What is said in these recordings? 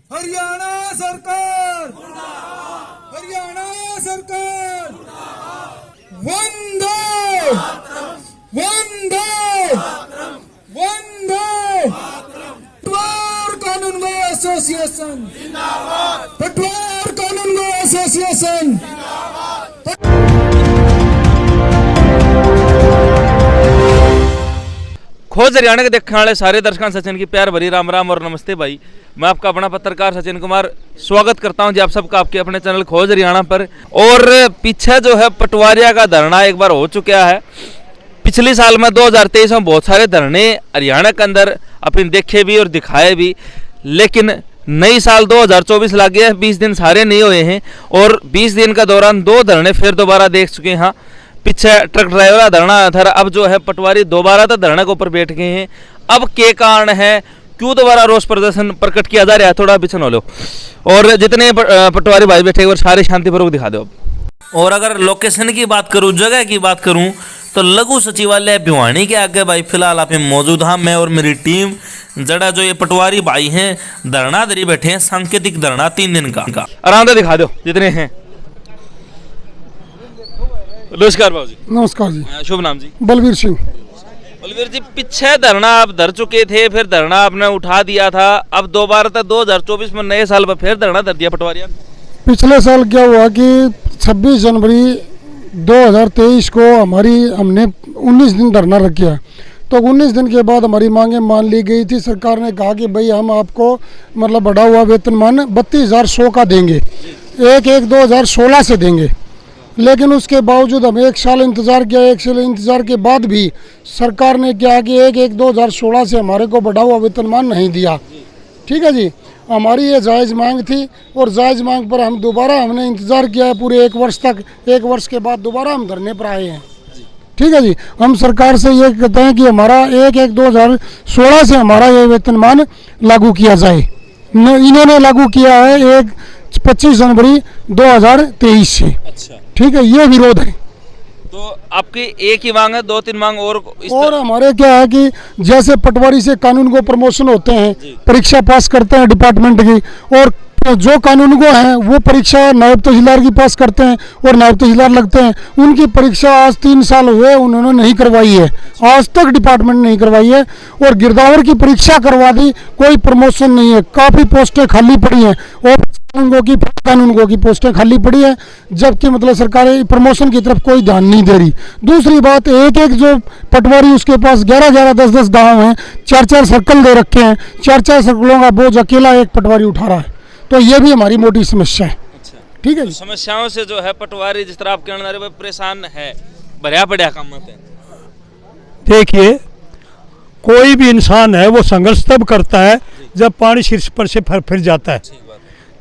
हरियाणा सरकार, हरियाणा सरकार, वंदे वंदे वंदे पटवार कानूनगो एसोसिएशन, पटवार कानूनगो एसोसिएशन। खोज हरियाणा के देखने वाले सारे दर्शकों सचिन की प्यार भरी राम राम और नमस्ते भाई। मैं आपका अपना पत्रकार सचिन कुमार स्वागत करता हूं जी आप सबका आपके अपने चैनल खोज हरियाणा पर। और पीछे जो है पटवारिया का धरना एक बार हो चुका है। पिछले साल में 2023 में बहुत सारे धरने हरियाणा के अंदर अपने देखे भी और दिखाए भी, लेकिन नई साल 2024 लग गया है, 20 दिन सारे नहीं हुए हैं और 20 दिन का दौरान 2 धरने फिर दोबारा देख चुके हैं। पीछे ट्रक ड्राइवर का धरना था, अब जो है पटवारी दोबारा तो धरने के ऊपर बैठ गए हैं। अब के कारण है, क्यों दोबारा रोष प्रदर्शन प्रकट किया जा रहा है, थोड़ा पीछे लो। और जितने पटवारी भाई बैठे और सारे शांतिपूर्वक दिखा दो। और अगर लोकेशन की बात करूं, जगह की बात करूं, तो लघु सचिवालय भिवानी के आगे भाई फिलहाल आप मौजूद हैं। मैं और मेरी टीम जड़ा जो ये पटवारी भाई हैं धरना दरी बैठे हैं, सांकेतिक धरना 3 दिन का। आराम से दिखा दो जितने हैं। नमस्कार बाबू जी। नमस्कार जी। शुभ नाम जी? बलवीर सिंह। बलवीर जी, पीछे धरना आप धर चुके थे, फिर धरना आपने उठा दिया था, अब दोबारा तक 2024 में नए साल पर फिर धरना धर दिया पटवारिया। पिछले साल क्या हुआ कि 26 जनवरी 2023 को हमने 19 दिन धरना रखा। तो 19 दिन के बाद हमारी मांगें मान ली गई थी। सरकार ने कहा कि भाई हम आपको मतलब बढ़ा हुआ वेतनमान 32,100 का देंगे, 1/1/2016 से देंगे। लेकिन उसके बावजूद हम 1 साल इंतज़ार किया। 1 साल इंतज़ार के बाद भी सरकार ने क्या कि 1/1/2016 से हमारे को बढ़ा हुआ वेतनमान नहीं दिया। ठीक है जी, हमारी ये जायज़ मांग थी और जायज़ मांग पर हम दोबारा हमने इंतज़ार किया है पूरे 1 वर्ष तक। 1 वर्ष के बाद दोबारा हम धरने पर आए हैं। ठीक है जी, हम सरकार से ये कहते हैं कि हमारा 1/1/2016 से हमारा ये वेतनमान लागू किया जाए। इन्होंने लागू किया है 25 जनवरी 2023 से। अच्छा, ठीक है, ये विरोध है। तो आपकी एक ही मांग है, 2-3 मांग और हमारे क्या है कि जैसे पटवारी से कानून को प्रमोशन होते हैं, परीक्षा पास करते हैं डिपार्टमेंट की, और जो कानून को हैं वो परीक्षा नायब तहसीलदार की पास करते हैं और नायब तहसीलदार लगते हैं। उनकी परीक्षा आज 3 साल हुए उन्होंने नहीं करवाई है, आज तक डिपार्टमेंट नहीं करवाई है। और गिरदावर की परीक्षा करवा दी, कोई प्रमोशन नहीं है, काफ़ी पोस्टें खाली पड़ी हैं और कानूनगो की पोस्टें खाली पड़ी है, जबकि मतलब सरकार प्रमोशन की तरफ कोई ध्यान नहीं दे रही। दूसरी बात, एक जो पटवारी उसके पास 11-11, 10-10 गाँव हैं, 4-4 सर्कल दे रखे हैं, 4-4 सर्कलों का बोझ अकेला एक पटवारी उठा रहा है। तो ये भी हमारी मोटी समस्या है। अच्छा, ठीक है। तो समस्याओं से जो है पटवारी जिस तरह आप कहने रहे परेशान है, भरिया पड़ा काम में। देखिए, कोई भी इंसान है वो संघर्ष तब करता है जब पानी शीर्ष पर से फिर जाता है।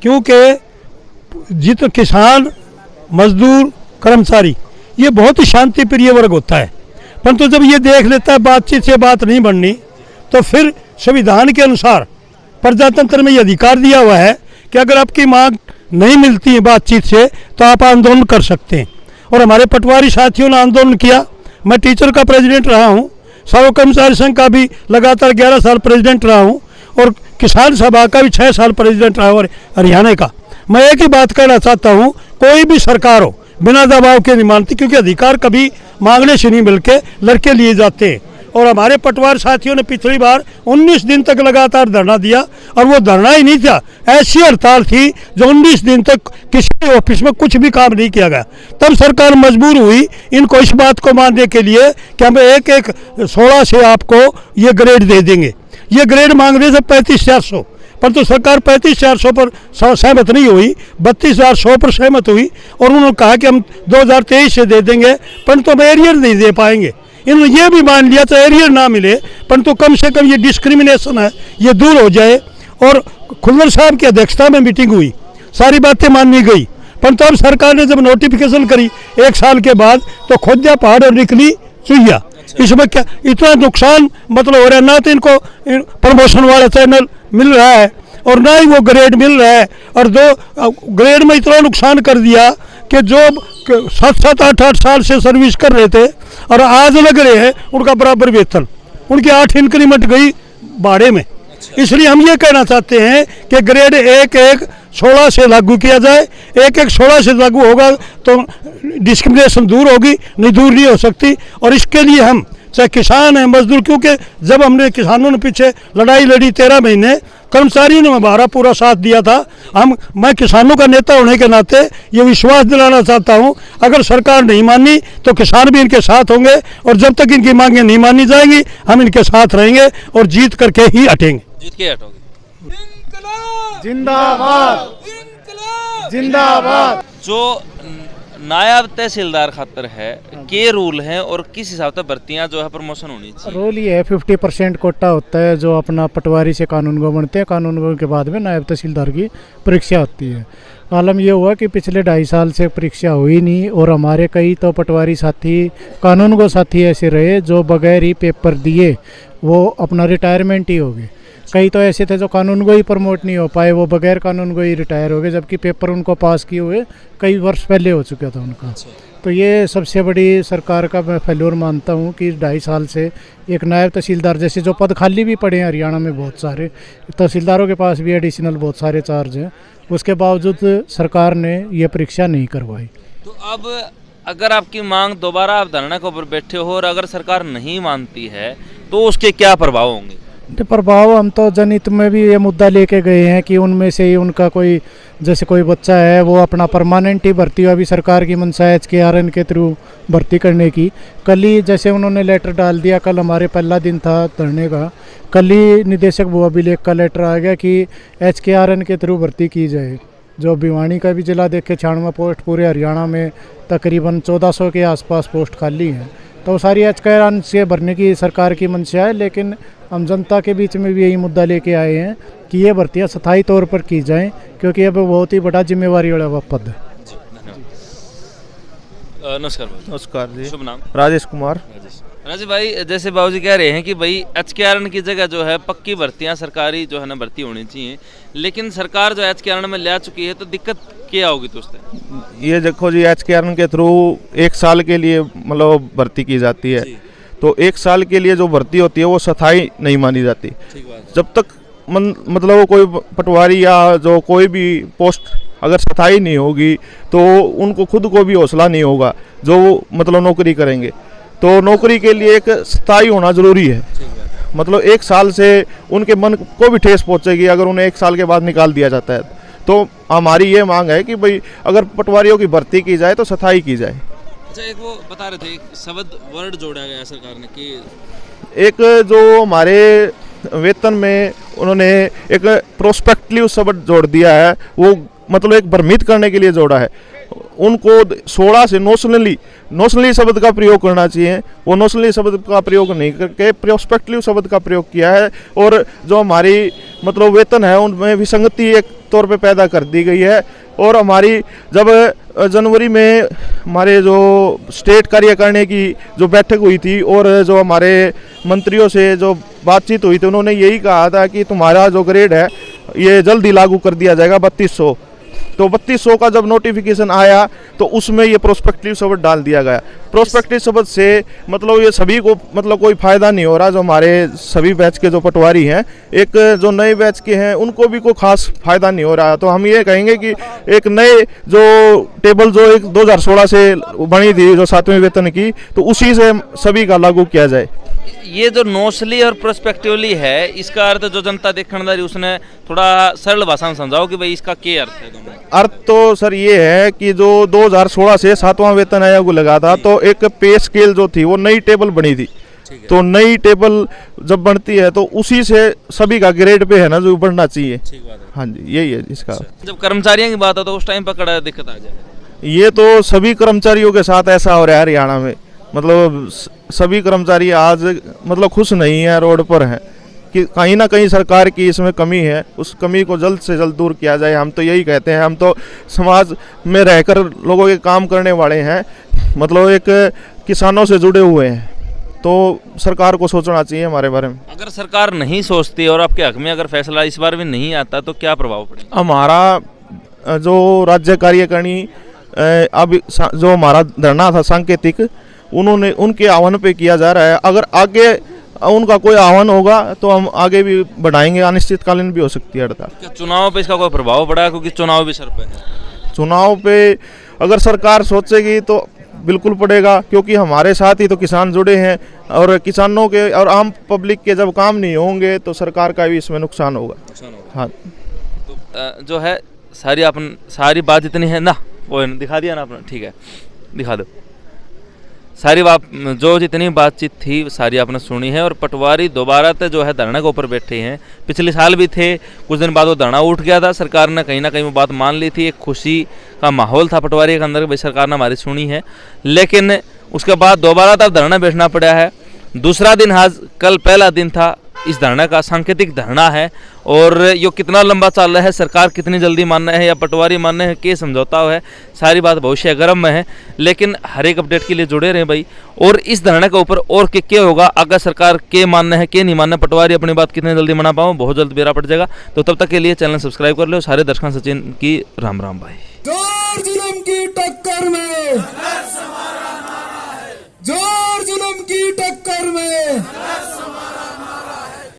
क्योंकि जितने किसान, मजदूर, कर्मचारी ये बहुत ही शांति प्रिय वर्ग होता है, परंतु जब ये देख लेता है बातचीत से बात नहीं बननी, तो फिर संविधान के अनुसार प्रजातंत्र में ये अधिकार दिया हुआ है कि अगर आपकी मांग नहीं मिलती है बातचीत से तो आप आंदोलन कर सकते हैं। और हमारे पटवारी साथियों ने आंदोलन किया। मैं टीचर का प्रेसिडेंट रहा हूँ, सर्व कर्मचारी संघ का भी लगातार 11 साल प्रेसिडेंट रहा हूँ और किसान सभा का भी 6 साल प्रेसिडेंट रहा हूँ हरियाणा का। मैं एक ही बात कहना चाहता हूँ, कोई भी सरकार हो बिना दबाव के नहीं मानती, क्योंकि अधिकार कभी मांगने से नहीं मिल के लड़के लिए जाते हैं। और हमारे पटवार साथियों ने पिछली बार 19 दिन तक लगातार धरना दिया, और वो धरना ही नहीं था, ऐसी हड़ताल थी जो 19 दिन तक किसी ऑफिस में कुछ भी काम नहीं किया गया। तब सरकार मजबूर हुई इनको इस बात को मानने के लिए कि हम 1/1/16 से आपको ये ग्रेड दे देंगे। ये ग्रेड मांग रहे थे 35,400, परंतु सरकार 35,400 पर सहमत नहीं हुई, 32,100 पर सहमत हुई और उन्होंने कहा कि हम 2023 से दे देंगे, परंतु हम एरियर नहीं दे पाएंगे। इन्होंने ये भी मान लिया तो एरियर ना मिले, परंतु कम से कम ये डिस्क्रिमिनेशन है ये दूर हो जाए। और खुल्लर साहब की अध्यक्षता में मीटिंग हुई, सारी बातें मानी गई, परंतु अब सरकार ने जब नोटिफिकेशन करी 1 साल के बाद, तो खोजा पहाड़ और निकली चुहिया। इसमें क्या इतना नुकसान मतलब हो रहा है, ना तो इनको प्रमोशन वाला चैनल मिल रहा है और ना ही वो ग्रेड मिल रहा है, और 2 ग्रेड में इतना नुकसान कर दिया कि जो 7-7, 8-8 साल से सर्विस कर रहे थे और आज लग रहे हैं उनका बराबर वेतन, उनकी 8 इंक्रीमेंट गई भाड़े में। इसलिए हम ये कहना चाहते हैं कि ग्रेड 1-1 16 से लागू किया जाए। 1-1 16 से लागू होगा तो डिस्क्रिमिनेशन दूर होगी, नहीं दूर नहीं हो सकती। और इसके लिए हम चाहे किसान हैं, मजदूर, क्योंकि जब हमने किसानों ने पीछे लड़ाई लड़ी 13 महीने, कर्मचारियों ने हमारा पूरा साथ दिया था। मैं किसानों का नेता होने के नाते ये विश्वास दिलाना चाहता हूँ, अगर सरकार नहीं मानी तो किसान भी इनके साथ होंगे, और जब तक इनकी मांगें नहीं मानी जाएंगी हम इनके साथ रहेंगे और जीत करके ही हटेंगे। जीत के हटोगे। जिंदाबाद जिंदाबाद। जो नायब तहसीलदार खातर है के रूल हैं और किस हिसाब से भर्तियां जो है प्रमोशन होनी चाहिए? रोल ये है 50% कोटा होता है जो अपना पटवारी से कानूनगो बनते हैं। कानूनगो के बाद में नायब तहसीलदार की परीक्षा होती है। आलम ये हुआ कि पिछले 2.5 साल से परीक्षा हुई नहीं, और हमारे कई तो पटवारी साथी, कानूनगो साथी ऐसे रहे जो बगैर ही पेपर दिए वो अपना रिटायरमेंट ही हो गए। कई तो ऐसे थे जो कानून को ही प्रमोट नहीं हो पाए, वो बगैर कानून को ही रिटायर हो गए, जबकि पेपर उनको पास किए हुए कई वर्ष पहले हो चुका था उनका। तो ये सबसे बड़ी सरकार का मैं फेल्योर मानता हूँ कि 2.5 साल से एक नायब तहसीलदार जैसे जो पद खाली भी पड़े हैं हरियाणा में, बहुत सारे तहसीलदारों के पास भी एडिशनल बहुत सारे चार्ज हैं, उसके बावजूद सरकार ने ये परीक्षा नहीं करवाई। तो अब अगर आपकी मांग दोबारा आप धरना के ऊपर बैठे हो और अगर सरकार नहीं मानती है तो उसके क्या प्रभाव होंगे? प्रभाव हम तो जनहित में भी ये मुद्दा लेके गए हैं कि उनमें से ही उनका कोई, जैसे कोई बच्चा है वो अपना परमानेंट ही भर्ती हो, अभी सरकार की मंशा है HKRN के थ्रू भर्ती करने की। कल ही जैसे उन्होंने लेटर डाल दिया, कल हमारे पहला दिन था धरने का, कल ही निदेशक भू अभिलेख का लेटर आ गया कि HKRN के थ्रू भर्ती की जाए। जो भिवानी का भी जिला देखे 96 पोस्ट, पूरे हरियाणा में तकरीबन 1400 के आसपास पोस्ट खाली हैं। तो सारी HKRN से भरने की सरकार की मंशा है, लेकिन हम जनता के बीच में भी यही मुद्दा लेके आए हैं कि ये भर्तियाँ स्थायी तौर पर की जाएं, क्योंकि अब बहुत ही बड़ा जिम्मेवारी वाला पद है। नमस्कार भाई। नमस्कार जी। शुभ नाम? राजेश कुमार। राजेश भाई, जैसे बाबूजी कह रहे हैं कि भाई HKRN की जगह जो है पक्की भर्तियां सरकारी जो है ना भर्ती होनी चाहिए, लेकिन सरकार जो HKRN में ले आ चुकी है तो दिक्कत क्या होगी? तो ये देखो जी, HKRN के थ्रू 1 साल के लिए मतलब भर्ती की जाती है, तो 1 साल के लिए जो भर्ती होती है वो स्थायी नहीं मानी जाती। जब तक मतलब कोई पटवारी या जो कोई भी पोस्ट अगर स्थायी नहीं होगी तो उनको खुद को भी हौसला नहीं होगा जो मतलब नौकरी करेंगे। तो नौकरी के लिए एक स्थायी होना ज़रूरी है। मतलब 1 साल से उनके मन को भी ठेस पहुंचेगी अगर उन्हें 1 साल के बाद निकाल दिया जाता है। तो हमारी ये मांग है कि भाई अगर पटवारियों की भर्ती की जाए तो स्थायी की जाए। अच्छा, एक वो बता रहे थे, एक शब्द वर्ड जोड़ा गया सरकार ने कि एक जो हमारे वेतन में उन्होंने एक प्रोस्पेक्टिव शब्द जोड़ दिया है, वो मतलब एक भ्रमित करने के लिए जोड़ा है। उनको 16 से नोशनली शब्द का प्रयोग करना चाहिए, वो नोशनली शब्द का प्रयोग नहीं करके प्रोस्पेक्टिव शब्द का प्रयोग किया है। और जो हमारी मतलब वेतन है उनमें विसंगति एक तौर पे पैदा कर दी गई है। और हमारी जब जनवरी में हमारे जो स्टेट कार्यकारिणी की जो बैठक हुई थी और जो हमारे मंत्रियों से जो बातचीत हुई थी, उन्होंने यही कहा था कि तुम्हारा जो ग्रेड है ये जल्द ही लागू कर दिया जाएगा 3200। तो 3200 का जब नोटिफिकेशन आया तो उसमें ये प्रोस्पेक्टिव शब्द डाल दिया गया। प्रोस्पेक्टिव शब्द से मतलब ये सभी को मतलब कोई फ़ायदा नहीं हो रहा। जो हमारे सभी बैच के जो पटवारी हैं, एक जो नए बैच के हैं, उनको भी कोई खास फ़ायदा नहीं हो रहा। तो हम ये कहेंगे कि एक नए जो टेबल जो एक 2016 से बनी थी जो 7वें वेतन की, तो उसी से सभी का लागू किया जाए। ये जो नोशली और प्रोस्पेक्टिवली है, इसका अर्थ जो जनता देखने वाली उसने थोड़ा सरल भाषा में समझाओ कि भाई इसका क्या अर्थ है? अर्थ तो सर ये है कि जो 2016 से 7वां वेतन आयोग लगा था, तो एक पे स्केल जो थी वो नई टेबल बनी थी। तो नई टेबल जब बनती है तो उसी से सभी का ग्रेड पे है ना जो बढ़ना चाहिए। हाँ जी, यही है इसका। जब कर्मचारियों की बात हो तो उस टाइम पर कड़ा दिक्कत आ जाए। ये तो सभी कर्मचारियों के साथ ऐसा हो रहा है हरियाणा में। मतलब सभी कर्मचारी आज मतलब खुश नहीं है, रोड पर हैं कि कहीं ना कहीं सरकार की इसमें कमी है। उस कमी को जल्द से जल्द दूर किया जाए। हम तो यही कहते हैं। हम तो समाज में रहकर लोगों के काम करने वाले हैं, मतलब एक किसानों से जुड़े हुए हैं। तो सरकार को सोचना चाहिए हमारे बारे में। अगर सरकार नहीं सोचती और आपके हक में अगर फैसला इस बार भी नहीं आता तो क्या प्रभाव पड़ेगा? हमारा जो राज्य कार्यकारिणी अब जो हमारा धरना था सांकेतिक, उनके आह्वान पे किया जा रहा है। अगर आगे उनका कोई आह्वान होगा तो हम आगे भी बढ़ाएंगे, अनिश्चितकालीन भी हो सकती है हड़ताल। क्या चुनाव पे इसका कोई प्रभाव पड़ा, क्योंकि चुनाव भी सर पे है? चुनाव पे अगर सरकार सोचेगी तो बिल्कुल पड़ेगा, क्योंकि हमारे साथ ही तो किसान जुड़े हैं, और किसानों के और आम पब्लिक के जब काम नहीं होंगे तो सरकार का भी इसमें नुकसान होगा। हाँ, तो जो है सारी बात इतनी है ना, वो दिखा दिया ना आपने, ठीक है दिखा दो। सारी बात जो जितनी बातचीत थी सारी आपने सुनी है। और पटवारी दोबारा तो जो है धरने के ऊपर बैठे हैं। पिछले साल भी थे, कुछ दिन बाद वो धरना उठ गया था, सरकार ने कहीं ना कहीं वो बात मान ली थी, एक खुशी का माहौल था पटवारी के अंदर, भाई सरकार ने हमारी सुनी है। लेकिन उसके बाद दोबारा तब धरना बैठना पड़ा है। दूसरा दिन आज, कल पहला दिन था इस धरना का, सांकेतिक धरना है। और ये कितना लंबा चल रहा है, सरकार कितनी जल्दी मानना है या पटवारी मानना है, के समझौता है, सारी बात भविष्य गर्म में है। लेकिन हर एक अपडेट के लिए जुड़े रहें भाई। और इस धरने के ऊपर और क्या होगा, अगर सरकार के मानना है के नहीं मानना, पटवारी अपनी बात कितनी जल्दी मना पाओ, बहुत जल्द बेरा पड़ जाएगा। तो तब तक के लिए चैनल सब्सक्राइब कर लो। सारे दर्शकों सचिन की राम राम भाई। जोर जुल्म की टक्कर में